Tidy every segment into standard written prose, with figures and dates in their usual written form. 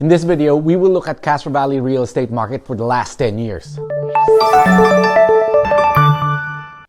In this video, we will look at Castro Valley real estate market for the last 10 years.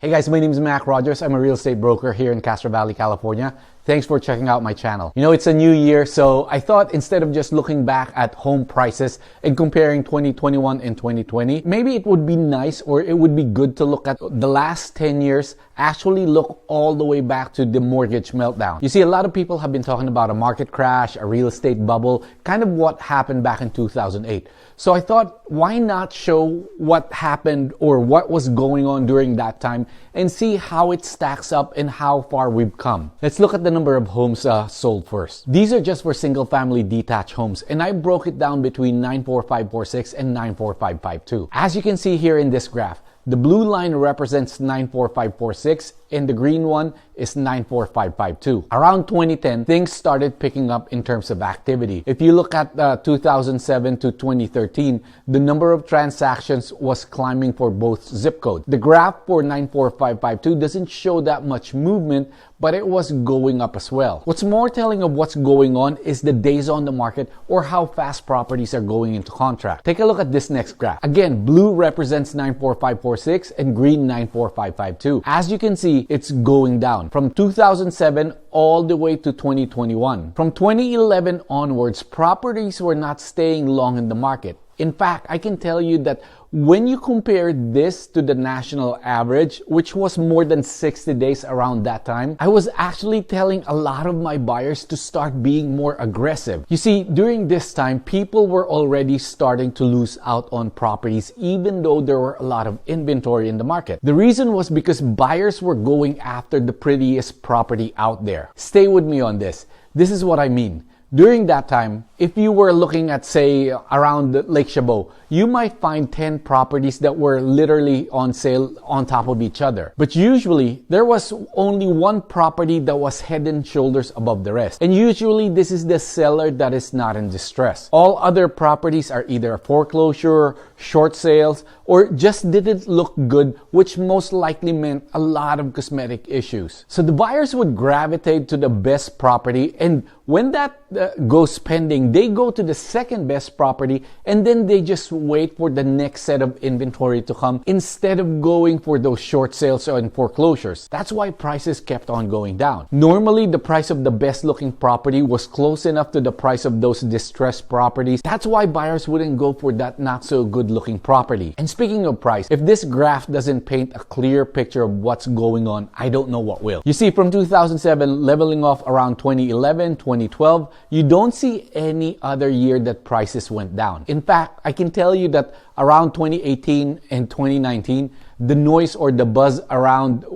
Hey guys, my name is Mac Rogers. I'm a real estate broker here in Castro Valley, California. Thanks for checking out my channel. You know, it's a new year, so I thought instead of just looking back at home prices and comparing 2021 and 2020, maybe it would be nice or it would be good to look at the last 10 years, actually look all the way back to the mortgage meltdown. You see, a lot of people have been talking about a market crash, a real estate bubble, kind of what happened back in 2008. So I thought, why not show what happened or what was going on during that time and see how it stacks up and how far we've come. Let's look at the number of homes sold first. These are just for single-family detached homes, and I broke it down between 94546 and 94552. As you can see here in this graph, the blue line represents 94546 and the green one is 94552. Around 2010, things started picking up in terms of activity. If you look at 2007 to 2013, the number of transactions was climbing for both zip codes. The graph for 94552 doesn't show that much movement, but it was going up as well. What's more telling of what's going on is the days on the market or how fast properties are going into contract. Take a look at this next graph. Again, blue represents 94546 and green 94552. As you can see, it's going down from 2007 all the way to 2021. From 2011 onwards, properties were not staying long in the market. In fact, I can tell you that when you compare this to the national average, which was more than 60 days around that time, I was actually telling a lot of my buyers to start being more aggressive. You see, during this time, people were already starting to lose out on properties even though there were a lot of inventory in the market. The reason was because buyers were going after the prettiest property out there. Stay with me on this. This is what I mean. During that time, if you were looking at, say, around Lake Chabot, you might find 10 properties that were literally on sale on top of each other. But usually, there was only one property that was head and shoulders above the rest. And usually, this is the seller that is not in distress. All other properties are either a foreclosure, short sales, or just didn't look good, which most likely meant a lot of cosmetic issues. So the buyers would gravitate to the best property, and when that goes pending, they go to the second best property and then they just wait for the next set of inventory to come instead of going for those short sales and foreclosures. That's why prices kept on going down. Normally, the price of the best looking property was close enough to the price of those distressed properties. That's why buyers wouldn't go for that not so good looking property. And speaking of price, if this graph doesn't paint a clear picture of what's going on, I don't know what will. You see, from 2007 leveling off around 2011, 2012, you don't see any other year that prices went down. In fact, I can tell you that around 2018 and 2019, the noise or the buzz around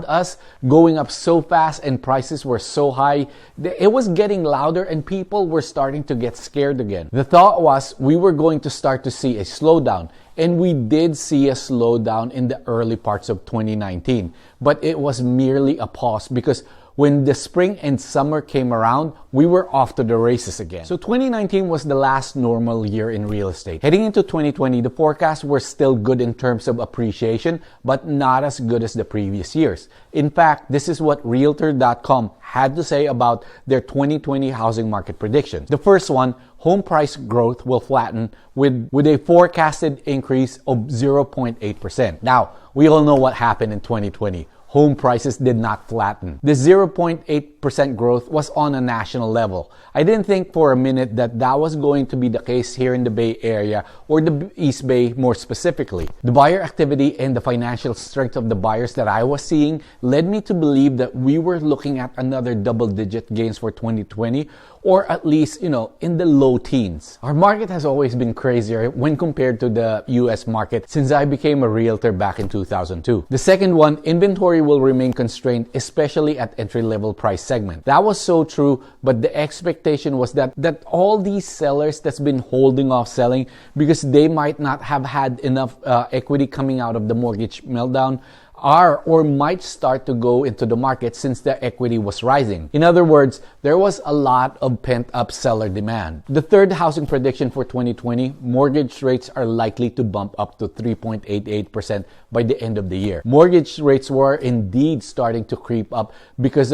us going up so fast and prices were so high, it was getting louder and people were starting to get scared again. The thought was we were going to start to see a slowdown. And we did see a slowdown in the early parts of 2019. But it was merely a pause because when the spring and summer came around, we were off to the races again. So 2019 was the last normal year in real estate. Heading into 2020, the forecasts were still good in terms of appreciation, but not as good as the previous years. In fact, this is what Realtor.com had to say about their 2020 housing market predictions. The first one, home price growth will flatten with a forecasted increase of 0.8%. Now, we all know what happened in 2020. Home prices did not flatten. The 0.8% growth was on a national level. I didn't think for a minute that that was going to be the case here in the Bay Area or the East Bay more specifically. The buyer activity and the financial strength of the buyers that I was seeing led me to believe that we were looking at another double-digit gains for 2020 or at least, in the low teens. Our market has always been crazier when compared to the US market since I became a realtor back in 2002. The second one, inventory will remain constrained, especially at entry-level price segment. That was so true, but the expectation was that all these sellers that's been holding off selling because they might not have had enough equity coming out of the mortgage meltdown, are or might start to go into the market since the equity was rising. In other words, there was a lot of pent-up seller demand. The third housing prediction for 2020, mortgage rates are likely to bump up to 3.88% by the end of the year. Mortgage rates were indeed starting to creep up because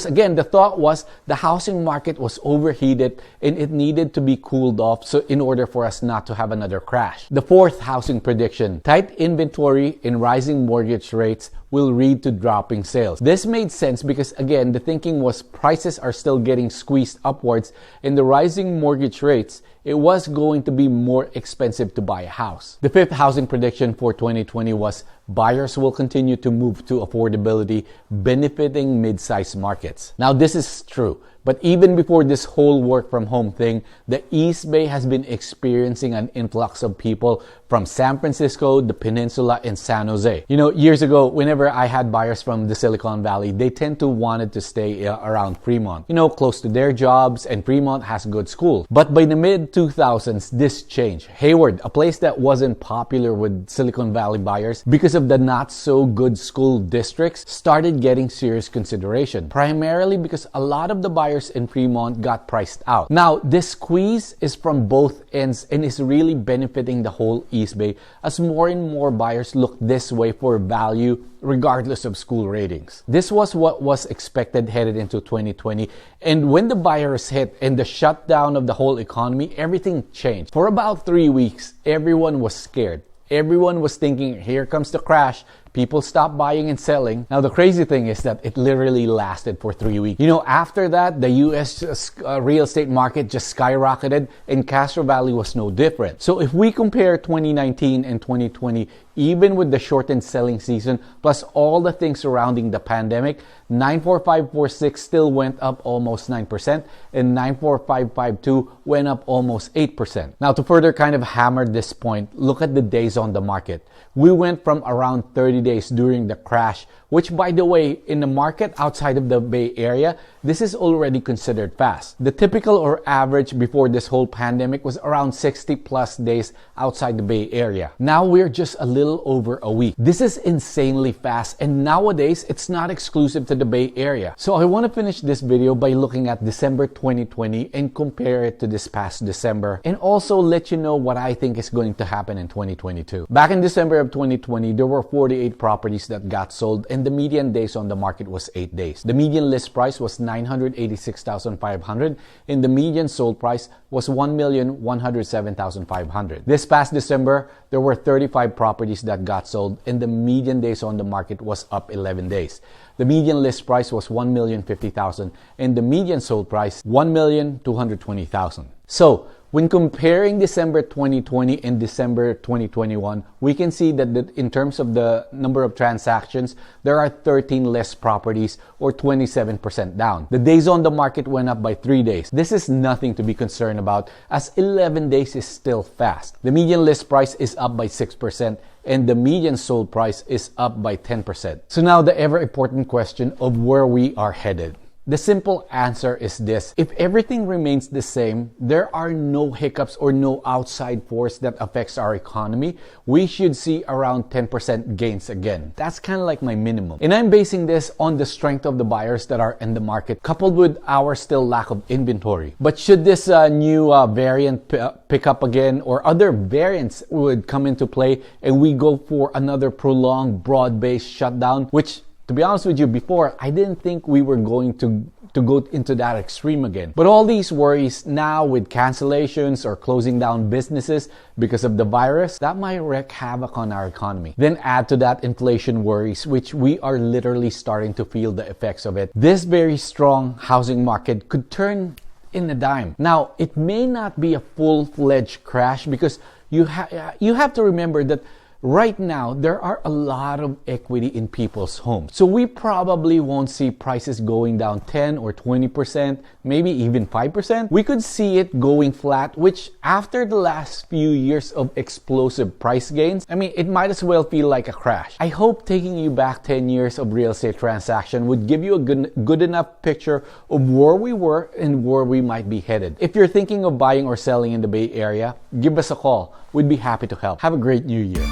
again, the thought was the housing market was overheated and it needed to be cooled off so in order for us not to have another crash. The fourth housing prediction, tight inventory and rising mortgage rates will lead to dropping sales. This made sense because again, the thinking was prices are still getting squeezed upwards and the rising mortgage rates, it was going to be more expensive to buy a house. The fifth housing prediction for 2020 was buyers will continue to move to affordability, benefiting mid-sized markets. Now this is true. But even before this whole work from home thing, the East Bay has been experiencing an influx of people from San Francisco, the Peninsula, and San Jose. You know, years ago, whenever I had buyers from the Silicon Valley, they tend to wanted to stay around Fremont, you know, close to their jobs, and Fremont has good schools. But by the mid-2000s, this changed. Hayward, a place that wasn't popular with Silicon Valley buyers because of the not-so-good school districts, started getting serious consideration, primarily because a lot of the buyers in Fremont got priced out. Now, this squeeze is from both ends and is really benefiting the whole East Bay as more and more buyers look this way for value regardless of school ratings. This was what was expected headed into 2020, and when the virus hit and the shutdown of the whole economy, everything changed. For about 3 weeks, everyone was scared. Everyone was thinking, here comes the crash. People stopped buying and selling. Now, the crazy thing is that it literally lasted for 3 weeks. You know, after that, the U.S. Real estate market just skyrocketed and Castro Valley was no different. So if we compare 2019 and 2020, even with the shortened selling season, plus all the things surrounding the pandemic, 94546 still went up almost 9% and 94552 went up almost 8%. Now, to further kind of hammer this point, look at the days on the market. We went from around 30 days during the crash, which, by the way, in the market outside of the Bay Area, this is already considered fast. The typical or average before this whole pandemic was around 60 plus days outside the Bay Area. Now we're just a little over a week. This is insanely fast, and nowadays it's not exclusive to the Bay Area. So I want to finish this video by looking at December 2020 and compare it to this past December, and also let you know what I think is going to happen in 2022. Back in December of 2020, there were 48 properties that got sold, and the median days on the market was 8 days. The median list price was $986,500, and the median sold price was $1,107,500. This past December, there were 35 properties that got sold, and the median days on the market was up 11 days. The median list price was $1,050,000, and the median sold price $1,220,000. So, when comparing December 2020 and December 2021, we can see that in terms of the number of transactions, there are 13 less properties or 27% down. The days on the market went up by 3 days. This is nothing to be concerned about as 11 days is still fast. The median list price is up by 6%. And the median sold price is up by 10%. So now the ever important question of where we are headed. The simple answer is this: if everything remains the same, there are no hiccups or no outside force that affects our economy, we should see around 10% gains again. That's kind of like my minimum. And I'm basing this on the strength of the buyers that are in the market, coupled with our still lack of inventory. But should this new variant pick up again, or other variants would come into play, and we go for another prolonged broad-based shutdown, which, to be honest with you, before, I didn't think we were going to go into that extreme again. But all these worries now with cancellations or closing down businesses because of the virus, that might wreak havoc on our economy. Then add to that inflation worries, which we are literally starting to feel the effects of it. This very strong housing market could turn in a dime. Now, it may not be a full-fledged crash because you have to remember that right now, there are a lot of equity in people's homes. So we probably won't see prices going down 10 or 20%, maybe even 5%. We could see it going flat, which after the last few years of explosive price gains, I mean, it might as well feel like a crash. I hope taking you back 10 years of real estate transaction would give you a good enough picture of where we were and where we might be headed. If you're thinking of buying or selling in the Bay Area, give us a call. We'd be happy to help. Have a great new year.